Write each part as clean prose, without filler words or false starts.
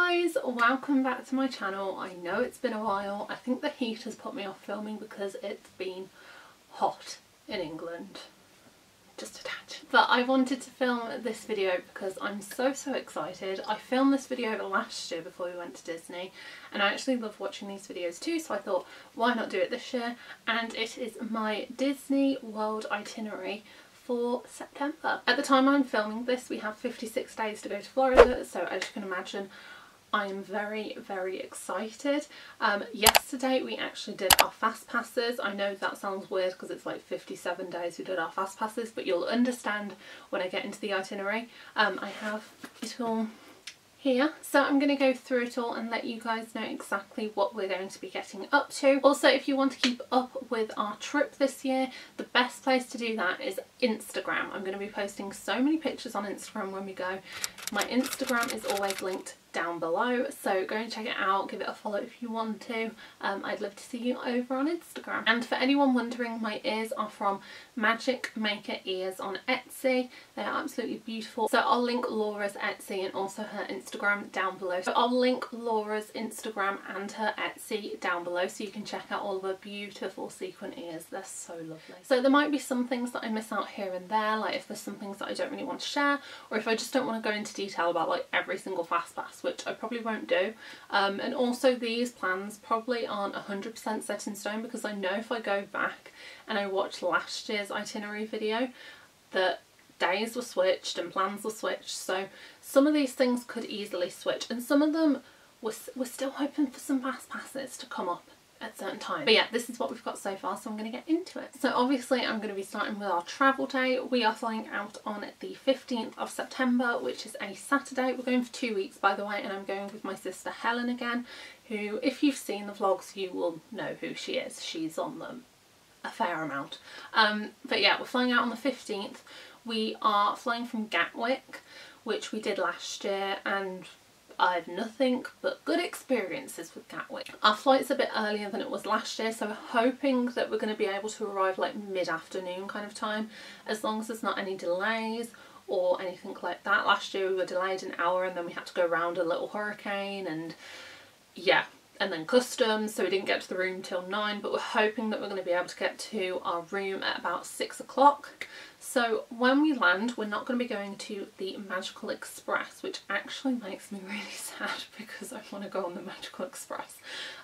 guys, welcome back to my channel. I know it's been a while. I think the heat has put me off filming because it's been hot in England. Just a touch. But I wanted to film this video because I'm so excited. I filmed this video last year before we went to Disney and I actually love watching these videos too, so I thought why not do it this year, and it is my Disney World Itinerary for September. At the time I'm filming this we have 56 days to go to Florida, so as you can imagine I am very excited. Yesterday we actually did our fast passes. I know that sounds weird because it's like 57 days we did our fast passes, but you'll understand when I get into the itinerary. I have it all here, so I'm going to go through it all and let you guys know exactly what we're going to be getting up to. Also, if you want to keep up with our trip this year, the best place to do that is Instagram. I'm going to be posting so many pictures on Instagram when we go. My Instagram is always linked down below, so go and check it out, give it a follow if you want to. I'd love to see you over on Instagram. And for anyone wondering, my ears are from MagicMakerEars on Etsy. They are absolutely beautiful. So I'll link Laura's Etsy and also her Instagram down below. So I'll link Laura's Instagram and her Etsy down below so you can check out all of her beautiful sequin ears. They're so lovely. So there might be some things that I miss out here and there, like if there's some things that I don't really want to share, or if I just don't want to go into detail about like every single fast pass, which I probably won't do. And also these plans probably aren't 100% set in stone, because I know if I go back and I watch last year's itinerary video that days were switched and plans were switched, so some of these things could easily switch, and some of them we're still hoping for some fast passes to come up at certain times. But yeah, this is what we've got so far, so I'm going to get into it. So obviously I'm going to be starting with our travel day. We are flying out on the 15th of September, which is a Saturday. We're going for 2 weeks, by the way, and I'm going with my sister Helen again, who, if you've seen the vlogs, you will know who she is. She's on them a fair amount. But yeah, we're flying out on the 15th. We are flying from Gatwick, which we did last year, and I have nothing but good experiences with Gatwick. Our flight's a bit earlier than it was last year, so we're hoping that we're going to be able to arrive like mid-afternoon kind of time, as long as there's not any delays or anything like that. Last year we were delayed an hour and then we had to go around a little hurricane and yeah, and then customs, so we didn't get to the room till 9, but we're hoping that we're going to be able to get to our room at about 6 o'clock. So when we land, we're not going to be going to the Magical Express, which actually makes me really sad because I want to go on the Magical Express.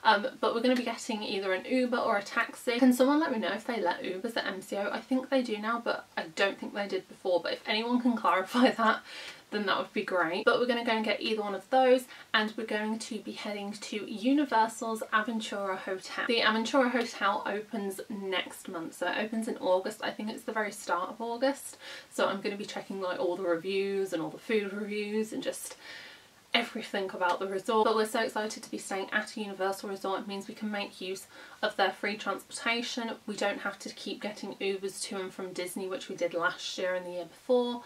But we're going to be getting either an Uber or a taxi. Can someone let me know if they let Ubers at MCO? I think they do now, but I don't think they did before. But if anyone can clarify that, then that would be great. But we're going to go and get either one of those, and we're going to be heading to Universal's Aventura Hotel. The Aventura Hotel opens next month, so it opens in August. I think it's the very start of August, so I'm going to be checking like all the reviews and all the food reviews and just everything about the resort. But we're so excited to be staying at a Universal resort. It means we can make use of their free transportation. We don't have to keep getting Ubers to and from Disney, which we did last year and the year before,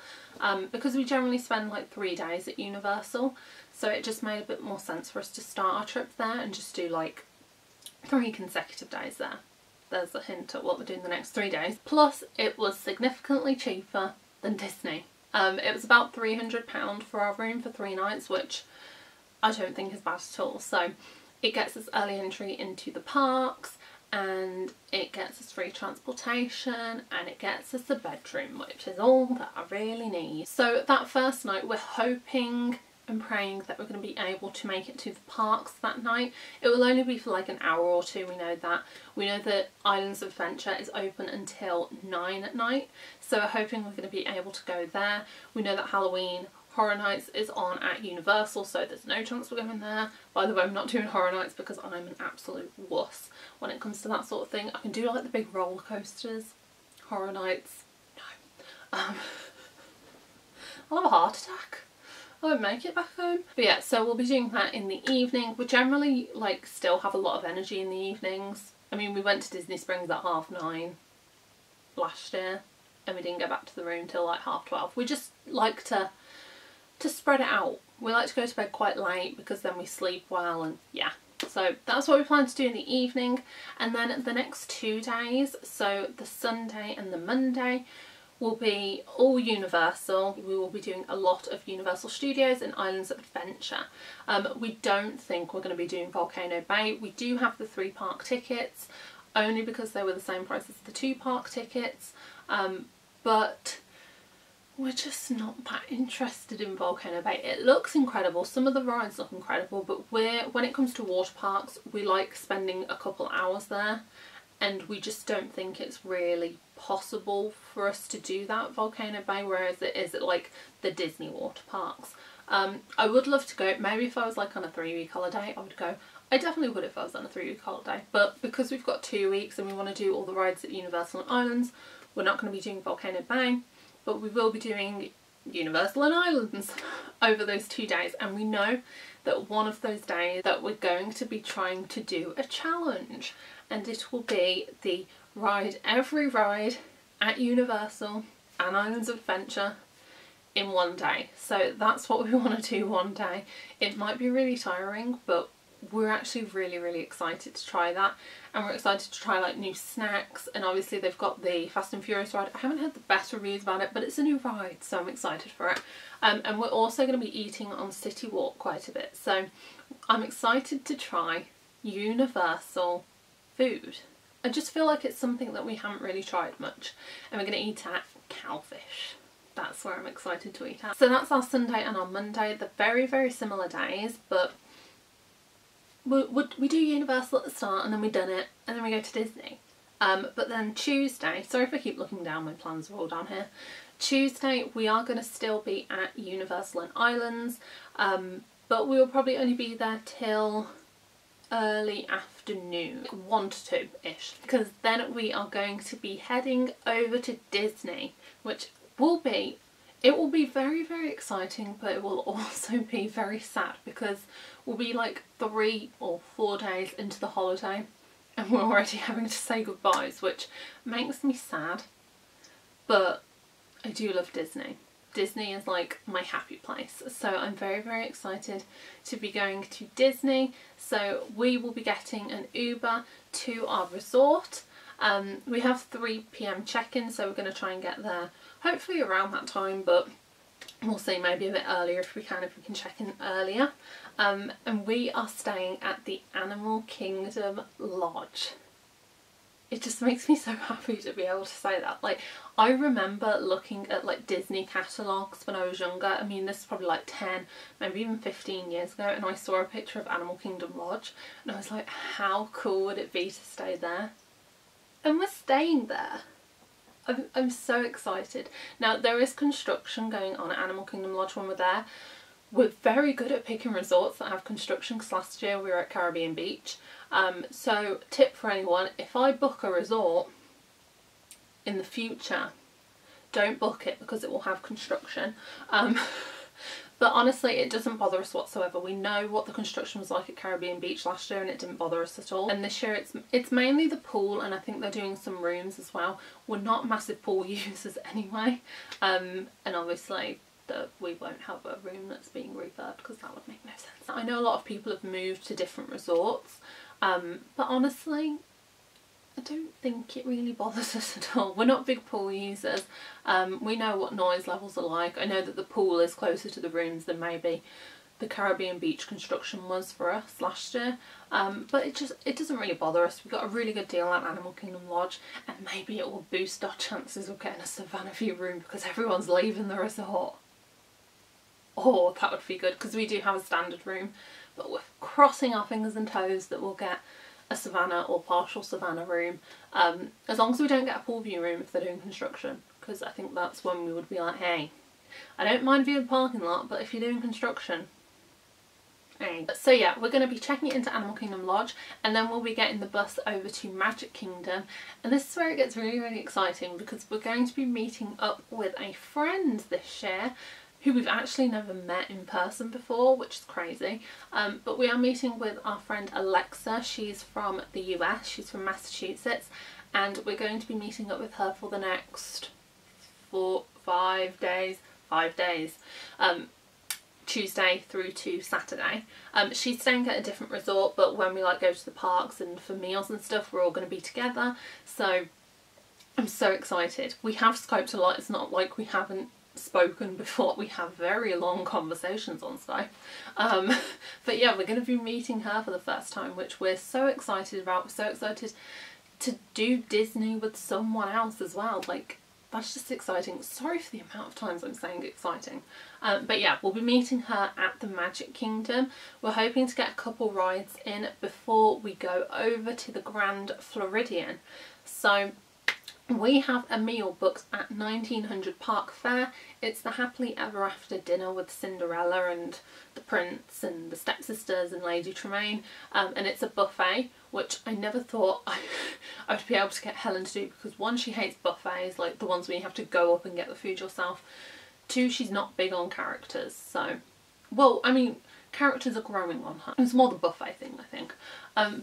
because we generally spend like 3 days at Universal, so it just made a bit more sense for us to start our trip there and just do like 3 consecutive days there. There's a hint at what we're doing the next 3 days. Plus it was significantly cheaper than Disney. It was about £300 for our room for 3 nights, which I don't think is bad at all. So it gets us early entry into the parks, and it gets us free transportation, and it gets us a bedroom, which is all that I really need. So that first night we're hoping and praying that we're going to be able to make it to the parks that night. It will only be for like an hour or two, we know that. We know that Islands of Adventure is open until 9 at night, so we're hoping we're going to be able to go there. We know that Halloween Horror Nights is on at Universal, so there's no chance we're going there. By the way, I'm not doing Horror Nights because I'm an absolute wuss when it comes to that sort of thing. I can do like the big roller coasters. Horror Nights, no. I'll have a heart attack. I won't make it back home. But yeah, so we'll be doing that in the evening. We generally like still have a lot of energy in the evenings. I mean, we went to Disney Springs at 9:30 last year and we didn't get back to the room till like 12:30. We just like to spread it out. We like to go to bed quite late because then we sleep well, and yeah. So that's what we plan to do in the evening. And then the next 2 days, so the Sunday and the Monday, will be all Universal. We will be doing a lot of Universal Studios and Islands of Adventure. We don't think we're going to be doing Volcano Bay. We do have the 3 park tickets, only because they were the same price as the 2 park tickets, but we're just not that interested in Volcano Bay. It looks incredible, some of the rides look incredible, but when it comes to water parks, we like spending a couple hours there, and we just don't think it's really possible for us to do that Volcano Bay, whereas it is at like the Disney water parks. I would love to go, maybe if I was like on a 3-week holiday I would go. I definitely would if I was on a 3-week holiday, but because we've got 2 weeks and we want to do all the rides at Universal and Islands, we're not going to be doing Volcano Bay, but we will be doing Universal and Islands over those 2 days, and we know that one of those days that we're going to be trying to do a challenge, and it will be the ride every ride at Universal and Islands of Adventure in one day. So that's what we want to do one day. It might be really tiring, but we're actually really excited to try that, and we're excited to try like new snacks, and obviously they've got the Fast and Furious ride. I haven't heard the best reviews about it, but it's a new ride, so I'm excited for it. And we're also going to be eating on City Walk quite a bit, so I'm excited to try Universal food. I just feel like it's something that we haven't really tried much, and we're going to eat at Cowfish. That's where I'm excited to eat at. So that's our Sunday and our Monday. They're very similar days, but we do Universal at the start, and then we've done it, and then we go to Disney. But then Tuesday, sorry if I keep looking down, my plans are all down here. Tuesday we are going to still be at Universal and Islands, but we will probably only be there till early afternoon, 1 to 2-ish, because then we are going to be heading over to Disney, which will be, it will be very exciting, but it will also be very sad, because we'll be like 3 or 4 days into the holiday and we're already having to say goodbyes, which makes me sad, but I do love Disney. Disney is like my happy place, so I'm very excited to be going to Disney. So we will be getting an Uber to our resort. We have 3 PM check-in, so we're going to try and get there hopefully around that time, but we'll see, maybe a bit earlier if we can check in earlier. And we are staying at the Animal Kingdom Lodge. It just makes me so happy to be able to say that. Like, I remember looking at like Disney catalogues when I was younger. I mean, this is probably like 10, maybe even 15 years ago, and I saw a picture of Animal Kingdom Lodge and I was like, how cool would it be to stay there? And we're staying there. I'm so excited. Now, there is construction going on at Animal Kingdom Lodge when we're there. We're very good at picking resorts that have construction, because last year we were at Caribbean Beach. So tip for anyone, if I book a resort in the future, don't book it because it will have construction. But honestly, it doesn't bother us whatsoever. We know what the construction was like at Caribbean Beach last year and it didn't bother us at all. And this year it's mainly the pool, and I think they're doing some rooms as well. We're not massive pool users anyway. And obviously we won't have a room that's being refurbed because that would make no sense. I know a lot of people have moved to different resorts, but honestly, I don't think it really bothers us at all. We're not big pool users. We know what noise levels are like. I know that the pool is closer to the rooms than maybe the Caribbean Beach construction was for us last year. But it doesn't really bother us. We got a really good deal at Animal Kingdom Lodge, and maybe it will boost our chances of getting a Savannah View room because everyone's leaving the resort. Oh, that would be good, because we do have a standard room, but we're crossing our fingers and toes that we'll get a Savannah or partial Savannah room, as long as we don't get a pool view room if they're doing construction, because I think that's when we would be like, hey, I don't mind viewing the parking lot, but if you're doing construction, hey. So yeah, we're going to be checking it into Animal Kingdom Lodge, and then we'll be getting the bus over to Magic Kingdom, and this is where it gets really exciting, because we're going to be meeting up with a friend this year who we've actually never met in person before, which is crazy. But we are meeting with our friend Alexa. She's from the US, she's from Massachusetts, and we're going to be meeting up with her for the next 5 days. Tuesday through to Saturday. She's staying at a different resort, but when we like go to the parks and for meals and stuff, we're all going to be together. So I'm so excited. We have Skyped a lot. It's not like we haven't spoken before. We have very long conversations on Skype. But yeah, we're going to be meeting her for the first time, which we're so excited about. We're so excited to do Disney with someone else as well. Like, that's just exciting. Sorry for the amount of times I'm saying exciting. But yeah, we'll be meeting her at the Magic Kingdom. We're hoping to get a couple rides in before we go over to the Grand Floridian. So we have a meal booked at 1900 Park Fare. It's the happily ever after dinner with Cinderella and the Prince and the stepsisters and Lady Tremaine, and it's a buffet, which I never thought I would be able to get Helen to do, because one, she hates buffets, like the ones where you have to go up and get the food yourself. Two, she's not big on characters, so, well, I mean, characters are growing on her. It's more the buffet thing, I think.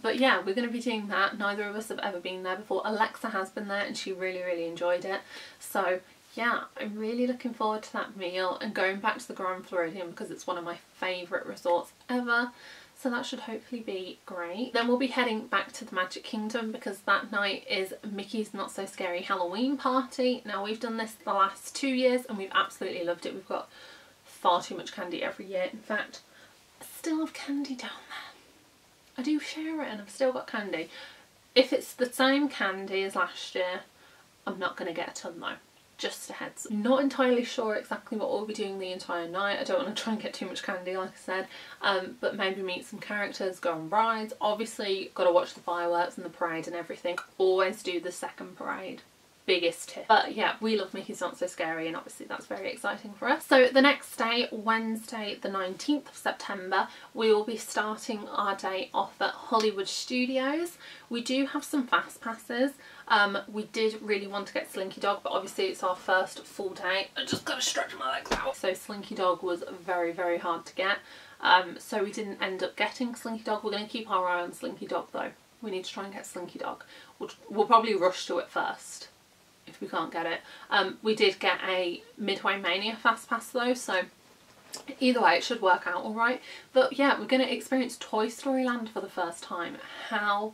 But yeah, we're going to be doing that. Neither of us have ever been there before. Alexa has been there and she really enjoyed it. So yeah, I'm really looking forward to that meal and going back to the Grand Floridian because it's one of my favourite resorts ever. So that should hopefully be great. Then we'll be heading back to the Magic Kingdom because that night is Mickey's Not So Scary Halloween Party. Now, we've done this the last 2 years and we've absolutely loved it. We've got far too much candy every year. In fact, I still have candy down there. I do share it and I've still got candy. If it's the same candy as last year, I'm not going to get a ton though. Just a heads up. Not entirely sure exactly what we'll be doing the entire night. I don't want to try and get too much candy, like I said, but maybe meet some characters, go on rides. Obviously, got to watch the fireworks and the parade and everything. Always do the second parade. Biggest tip. But yeah, we love Mickey's Not So Scary and obviously that's very exciting for us. So the next day, Wednesday the 19th of September, we will be starting our day off at Hollywood Studios. We do have some fast passes. We did really want to get Slinky Dog, but obviously it's our first full day. I just gotta stretch my legs out. So Slinky Dog was very hard to get. So we didn't end up getting Slinky Dog. We're gonna keep our eye on Slinky Dog though. We need to try and get Slinky Dog. We'll probably rush to it first if we can't get it. We did get a Midway Mania fast pass though, so either way it should work out alright. But yeah, we're going to experience Toy Story Land for the first time. How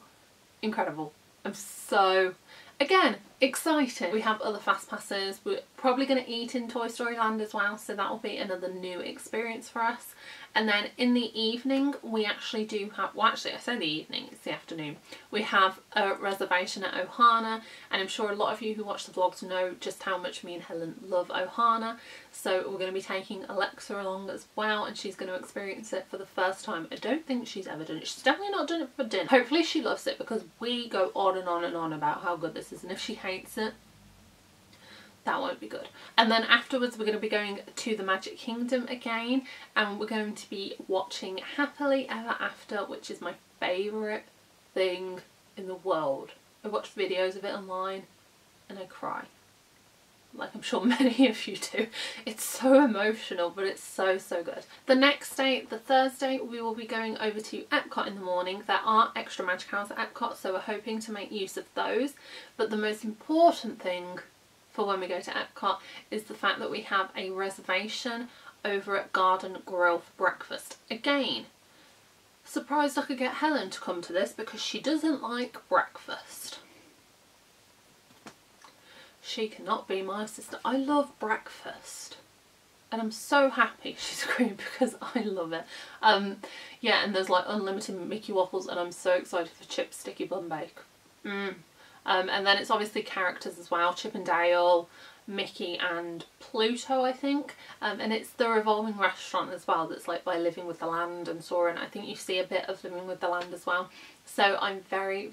incredible. I'm so, again, excited. We have other fast passes. We're probably going to eat in Toy Story Land as well, so that will be another new experience for us. And then in the evening we actually do have, well actually I say the evening, it's the afternoon, we have a reservation at Ohana, and I'm sure a lot of you who watch the vlogs know just how much me and Helen love Ohana. So we're going to be taking Alexa along as well, and she's going to experience it for the first time. I don't think she's ever done it. She's definitely not done it for dinner. Hopefully she loves it because we go on and on and on about how good this is, and if she hates it, that won't be good. And then afterwards we're going to be going to the Magic Kingdom again, and we're going to be watching Happily Ever After, which is my favourite thing in the world. I watch videos of it online and I cry. Like I'm sure many of you do. It's so emotional, but it's so good. The next day, the Thursday, we will be going over to Epcot in the morning. There are extra magic hours at Epcot, so we're hoping to make use of those. But the most important thing for when we go to Epcot is the fact that we have a reservation over at Garden Grill for breakfast. Again, surprised I could get Helen to come to this because she doesn't like breakfast. She cannot be my sister. I love breakfast and I'm so happy she's agreed because I love it. Yeah, and there's like unlimited Mickey waffles and I'm so excited for Chip's Sticky Bun Bake. And then it's obviously characters as well, Chip and Dale, Mickey and Pluto I think, and it's the revolving restaurant as well that's like by Living with the Land and Soarin'. I think you see a bit of Living with the Land as well, so I'm very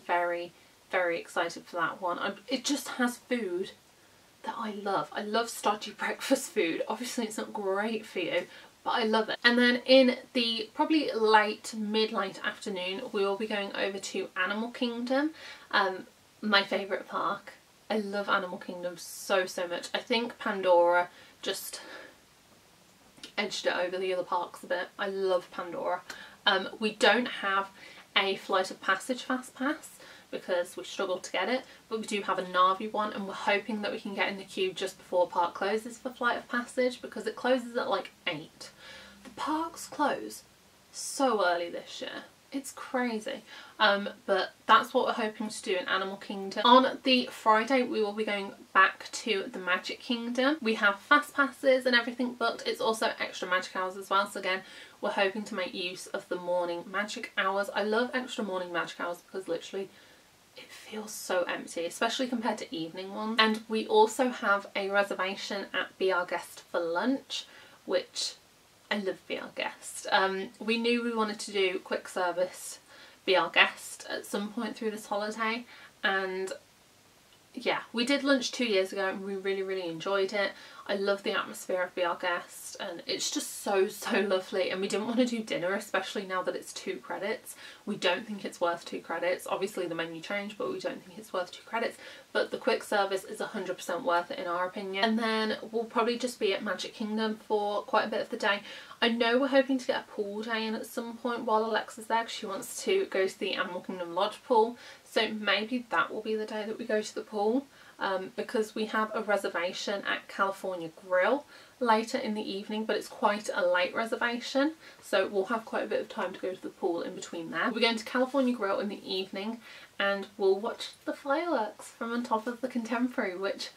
excited for that one. It just has food that I love. I love stodgy breakfast food. Obviously it's not great for you, but I love it. And then in the probably mid-late afternoon we will be going over to Animal Kingdom, my favourite park. I love Animal Kingdom so much. I think Pandora just edged it over the other parks a bit. I love Pandora. We don't have a Flight of Passage fast pass because we struggled to get it, but we do have a Na'vi one, and we're hoping that we can get in the queue just before park closes for Flight of Passage because it closes at like 8. The parks close so early this year. It's crazy. But that's what we're hoping to do in Animal Kingdom. On the Friday we will be going back to the Magic Kingdom. We have fast passes and everything booked. It's also extra magic hours as well, so again we're hoping to make use of the morning magic hours. I love extra morning magic hours because literally it feels so empty, especially compared to evening ones. And we also have a reservation at Be Our Guest for lunch, which I love Be Our Guest. We knew we wanted to do quick service Be Our Guest at some point through this holiday, and yeah, we did lunch 2 years ago and we really enjoyed it. I love the atmosphere of Be Our Guest and it's just so lovely, and we didn't want to do dinner, especially now that it's 2 credits. We don't think it's worth 2 credits. Obviously the menu changed, but we don't think it's worth 2 credits. But the quick service is 100% worth it in our opinion. And then we'll probably just be at Magic Kingdom for quite a bit of the day. I know we're hoping to get a pool day in at some point while Alexa's there because she wants to go to the Animal Kingdom Lodge pool. So maybe that will be the day that we go to the pool, because we have a reservation at California Grill later in the evening, but it's quite a late reservation, so we'll have quite a bit of time to go to the pool in between there. We're going to California Grill in the evening and we'll watch the fireworks from on top of the Contemporary, which,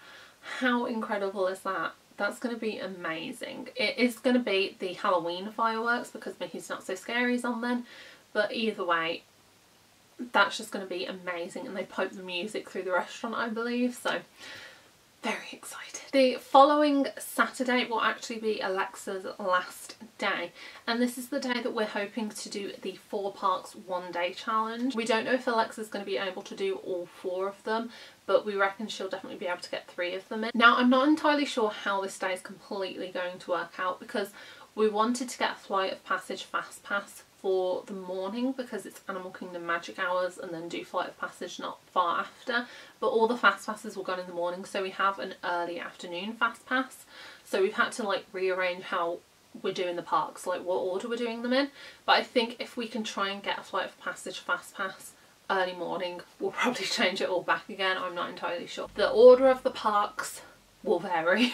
how incredible is that? That's going to be amazing. It is going to be the Halloween fireworks because Mickey's Not So Scary's on then, but either way, that's just going to be amazing. And they pipe the music through the restaurant, I believe, so very excited. The following Saturday will actually be Alexa's last day, and this is the day that we're hoping to do the 4 parks 1 day challenge. We don't know if Alexa's going to be able to do all 4 of them, but we reckon she'll definitely be able to get 3 of them in. Now I'm not entirely sure how this day is completely going to work out because we wanted to get a Flight of Passage Fast Pass for the morning because it's Animal Kingdom magic hours, and then do Flight of Passage not far after, but all the fast passes were gone in the morning, so we have an early afternoon fast pass. So we've had to like rearrange how we're doing the parks, like what order we're doing them in. But I think if we can try and get a Flight of Passage fast pass early morning, we'll probably change it all back again. I'm not entirely sure. The order of the parks will vary.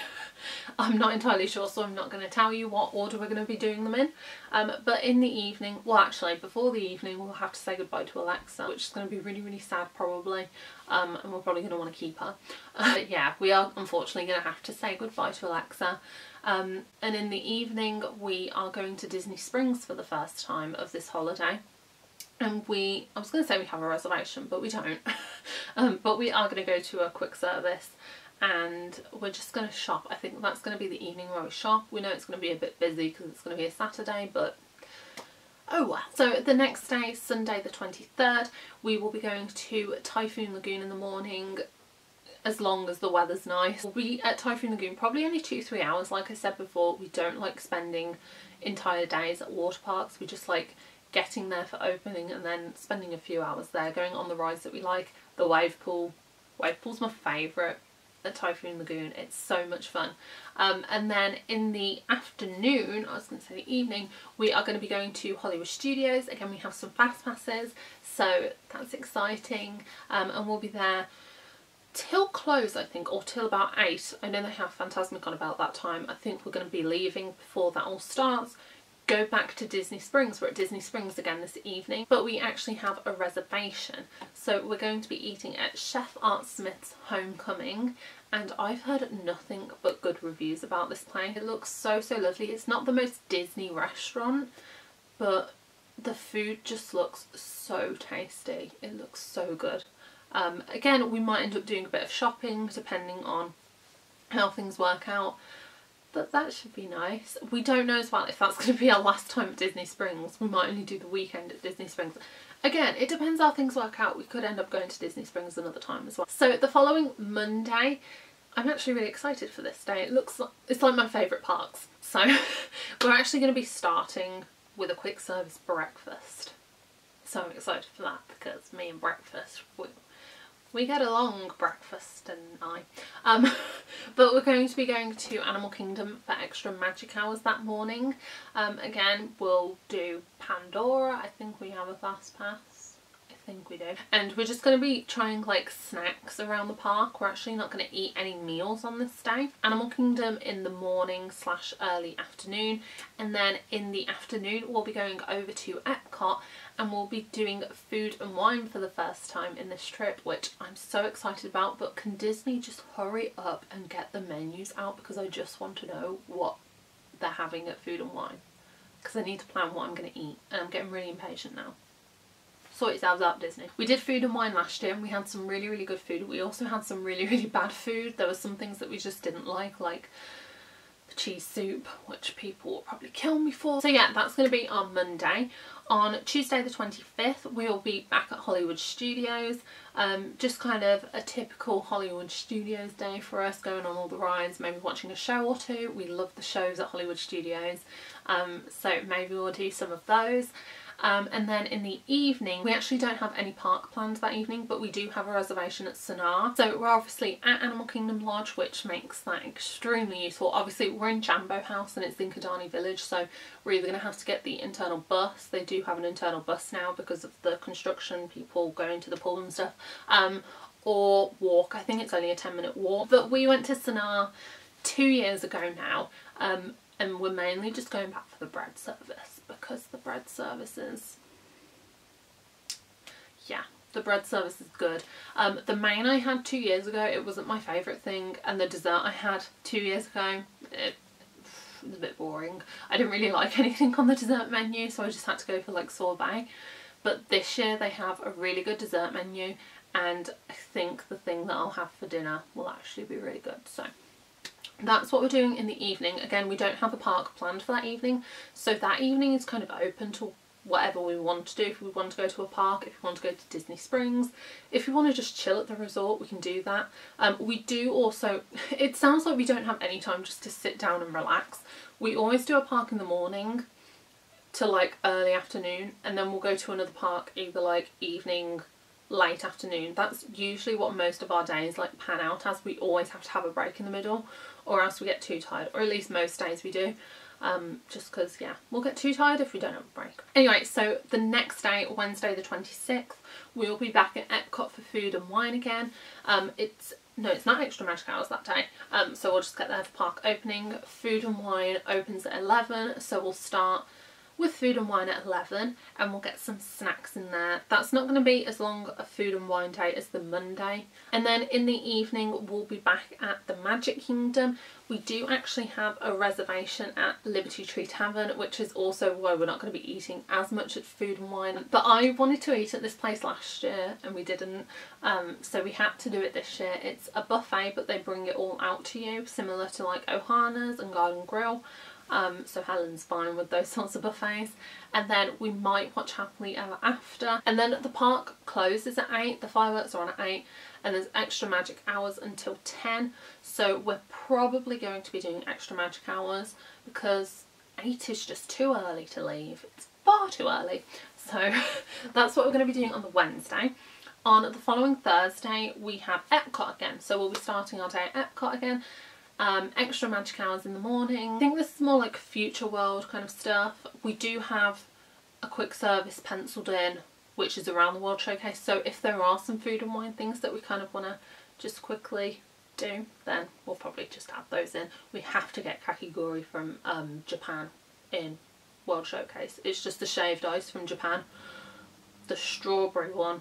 I'm not entirely sure, so I'm not going to tell you what order we're going to be doing them in. But in the evening, well actually before the evening, we'll have to say goodbye to Alexa, which is going to be really sad probably, and we're probably going to want to keep her. But yeah, we are unfortunately going to have to say goodbye to Alexa. And in the evening we are going to Disney Springs for the first time of this holiday. And I was going to say we have a reservation, but we don't. But we are going to go to a quick service and we're just going to shop. I think that's going to be the evening where we shop. We know it's going to be a bit busy because it's going to be a Saturday, but oh well. So the next day, Sunday the 23rd, we will be going to Typhoon Lagoon in the morning, as long as the weather's nice. We'll be at Typhoon Lagoon probably only 2-3 hours. Like I said before, we don't like spending entire days at water parks. We just like getting there for opening and then spending a few hours there, going on the rides that we like. The wave pool. Wave pool's my favourite at Typhoon Lagoon. It's so much fun. And then in the afternoon, I was going to say the evening, we are going to be going to Hollywood Studios. Again, we have some fast passes, so that's exciting. And we'll be there till close, I think, or till about 8. I know they have Fantasmic on about that time. I think we're going to be leaving before that all starts. Go back to Disney Springs. We're at Disney Springs again this evening, but we actually have a reservation. So we're going to be eating at Chef Art Smith's Homecoming, and I've heard nothing but good reviews about this place. It looks so lovely. It's not the most Disney restaurant, but the food just looks so tasty. It looks so good. Again, we might end up doing a bit of shopping depending on how things work out. But that should be nice. We don't know as well if that's going to be our last time at Disney Springs. We might only do the weekend at Disney Springs. Again, it depends how things work out. We could end up going to Disney Springs another time as well. So the following Monday, I'm actually really excited for this day. It's like my favourite parks. So we're actually going to be starting with a quick service breakfast. So I'm excited for that because me and breakfast, we get along, breakfast and I. But we're going to be going to Animal Kingdom for extra magic hours that morning. Again, we'll do Pandora. I think we have a fast pass. I think we do. And we're just going to be trying like snacks around the park. We're actually not going to eat any meals on this day. Animal Kingdom in the morning / early afternoon, and then in the afternoon we'll be going over to Epcot and we'll be doing food and wine for the first time in this trip, which I'm so excited about. But can Disney just hurry up and get the menus out, because I just want to know what they're having at food and wine, because I need to plan what I'm going to eat and I'm getting really impatient now. Sort yourselves out, Disney. We did food and wine last year and we had some really, really good food. We also had some really, really bad food. There were some things that we just didn't like the cheese soup, which people will probably kill me for. So yeah, that's going to be on Monday. On Tuesday the 25th, we'll be back at Hollywood Studios. Just kind of a typical Hollywood Studios day for us, going on all the rides, maybe watching a show or two. We love the shows at Hollywood Studios, so maybe we'll do some of those. And then in the evening, we actually don't have any park plans that evening, but we do have a reservation at Sanaa. So we're obviously at Animal Kingdom Lodge, which makes that extremely useful. Obviously we're in Jambo House and it's in Kidani Village, so we're either going to have to get the internal bus. They do have an internal bus now because of the construction, people going to the pool and stuff, or walk. I think it's only a 10-minute walk. But we went to Sanaa 2 years ago now, and we're mainly just going back for the bread service, because the bread service is, yeah, the bread service is good. The main I had 2 years ago, it wasn't my favourite thing, and the dessert I had 2 years ago, it was a bit boring. I didn't really like anything on the dessert menu, so I just had to go for like sorbet. But this year they have a really good dessert menu, and I think the thing that I'll have for dinner will actually be really good. So that's what we're doing in the evening. Again, we don't have a park planned for that evening, so that evening is kind of open to whatever we want to do. If we want to go to a park, if we want to go to Disney Springs, if we want to just chill at the resort, we can do that. We do also, it sounds like we don't have any time just to sit down and relax. We always do a park in the morning to like early afternoon, and then we'll go to another park either like evening, late afternoon. That's usually what most of our days like pan out as. We always have to have a break in the middle, or else we get too tired, or at least most days we do, just because, yeah, we'll get too tired if we don't have a break. Anyway, so the next day, Wednesday the 26th, we'll be back at Epcot for food and wine again. No, it's not extra magic hours that day, so we'll just get there for park opening. Food and wine opens at 11, so we'll start with food and wine at 11 and we'll get some snacks in there. That's not going to be as long a food and wine day as the Monday. And then in the evening we'll be back at the Magic Kingdom. We do actually have a reservation at Liberty Tree Tavern, which is also why we're not going to be eating as much at food and wine. But I wanted to eat at this place last year and we didn't, so we had to do it this year. It's a buffet, but they bring it all out to you, similar to like Ohana's and Garden Grill. So Helen's fine with those sorts of buffets. And then we might watch Happily Ever After. And then the park closes at 8, the fireworks are on at 8, and there's extra magic hours until 10. So we're probably going to be doing extra magic hours because 8 is just too early to leave. It's far too early. So that's what we're going to be doing on the Wednesday. On the following Thursday we have Epcot again. So we'll be starting our day at Epcot again. Extra magic hours in the morning. I think this is more like Future World kind of stuff. We do have a quick service penciled in, which is around the World Showcase, so if there are some food and wine things that we kind of want to just quickly do, then we'll probably just add those in. We have to get kakigori from Japan in World Showcase. It's just the shaved ice from Japan, the strawberry one.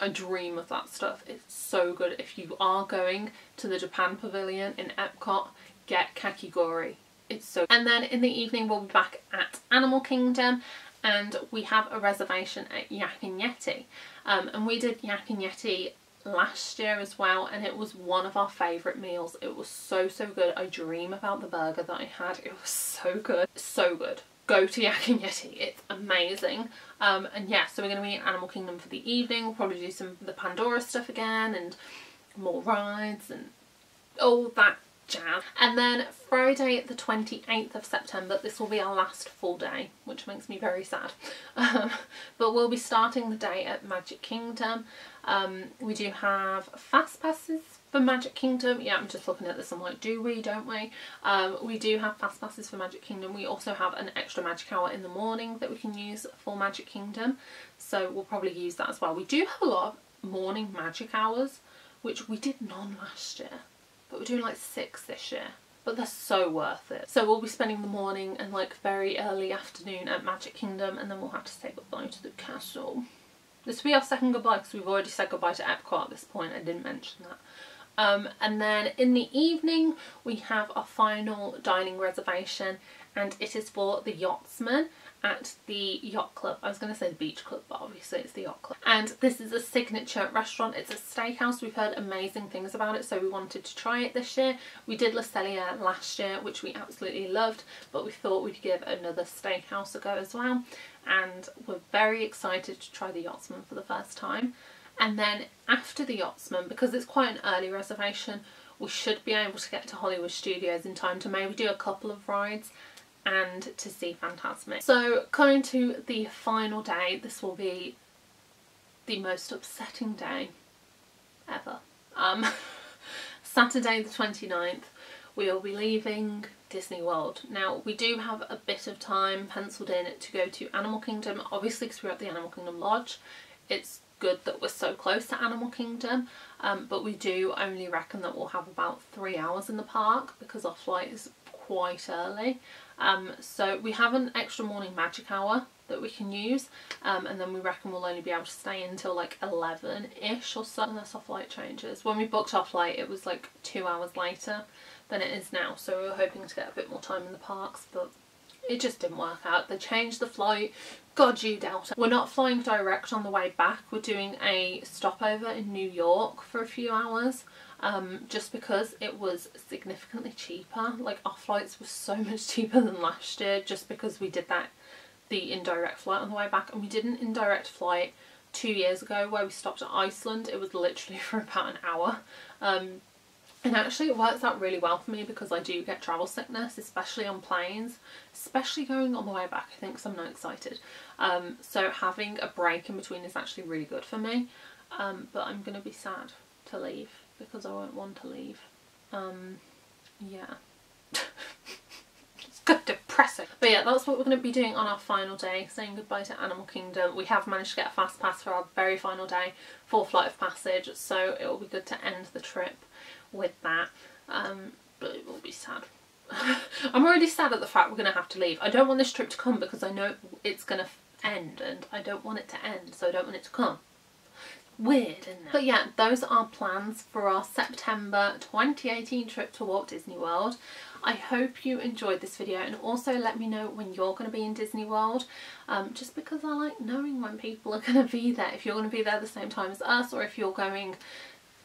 I dream of that stuff. It's so good. If you are going to the Japan Pavilion in Epcot, get kakigori. It's so. And then in the evening we'll be back at Animal Kingdom and we have a reservation at Yak and Yeti. And we did Yak and Yeti last year as well, and it was one of our favourite meals. It was so good. I dream about the burger that I had. It was so good. So good. Go to Yak and Yeti, it's amazing. And yeah, so we're going to be in Animal Kingdom for the evening. We'll probably do some of the Pandora stuff again and more rides and all that jazz. And then Friday the 28th of September, this will be our last full day, which makes me very sad. But we'll be starting the day at Magic Kingdom. We do have fast passes For Magic Kingdom, yeah, I'm just looking at this, I'm like, do we, don't we? We do have fast passes for Magic Kingdom. We also have an extra magic hour in the morning that we can use for Magic Kingdom, so we'll probably use that as well. We do have a lot of morning magic hours, which we did none last year, but we're doing like 6 this year. But they're so worth it. So we'll be spending the morning and like very early afternoon at Magic Kingdom, and then we'll have to say goodbye to the castle. This will be our second goodbye because we've already said goodbye to Epcot at this point. I didn't mention that. And then in the evening we have our final dining reservation, and it is for the Yachtsman at the Yacht Club. I was going to say the Beach Club, but obviously it's the Yacht Club. And this is a signature restaurant. It's a steakhouse. We've heard amazing things about it, so we wanted to try it this year. We did Le Cellier last year, which we absolutely loved, but we thought we'd give another steakhouse a go as well. And we're very excited to try the Yachtsman for the first time. And then after the Yachtsman, because it's quite an early reservation, we should be able to get to Hollywood Studios in time to maybe do a couple of rides and to see Fantasmic. So coming to the final day, this will be the most upsetting day ever. Saturday the 29th, we will be leaving Disney World. Now we do have a bit of time penciled in to go to Animal Kingdom, obviously because we're at the Animal Kingdom Lodge. It's good that we're so close to Animal Kingdom, but we do only reckon that we'll have about 3 hours in the park because our flight is quite early. So we have an extra morning magic hour that we can use, and then we reckon we'll only be able to stay until like 11ish or so, unless our flight changes. When we booked our flight it was like 2 hours later than it is now, so we were hoping to get a bit more time in the parks, but it just didn't work out. They changed the flight. God, you doubt it. We're not flying direct on the way back. We're doing a stopover in New York for a few hours, just because it was significantly cheaper. Like our flights were so much cheaper than last year, just because we did the indirect flight on the way back. And we did an indirect flight 2 years ago where we stopped at Iceland. It was literally for about an hour. And actually it works out really well for me because I do get travel sickness, especially on planes, especially going on the way back, I think, because I'm not excited. So having a break in between is actually really good for me. But I'm going to be sad to leave because I won't want to leave. Yeah. It's kind of depressing. But yeah, that's what we're going to be doing on our final day, saying goodbye to Animal Kingdom. We have managed to get a fast pass for our very final day for Flight of Passage, so it will be good to end the trip with that, but it will be sad. I'm already sad at the fact we're going to have to leave. I don't want this trip to come because I know it's going to end and I don't want it to end, so I don't want it to come. Weird, isn't it? But yeah, those are plans for our September 2018 trip to Walt Disney World. I hope you enjoyed this video, and also let me know when you're going to be in Disney World, just because I like knowing when people are going to be there. If you're going to be there the same time as us, or if you're going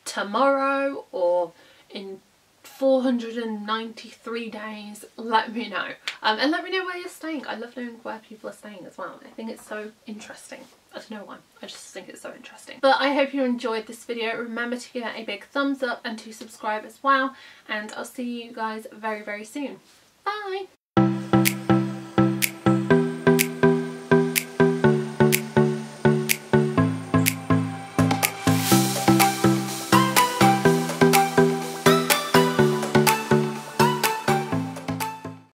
tomorrow or in 493 days, let me know. And let me know where you're staying. I love knowing where people are staying as well. I think it's so interesting. I don't know why, I just think it's so interesting. But I hope you enjoyed this video. Remember to give it a big thumbs up and to subscribe as well, and I'll see you guys very, very soon. Bye!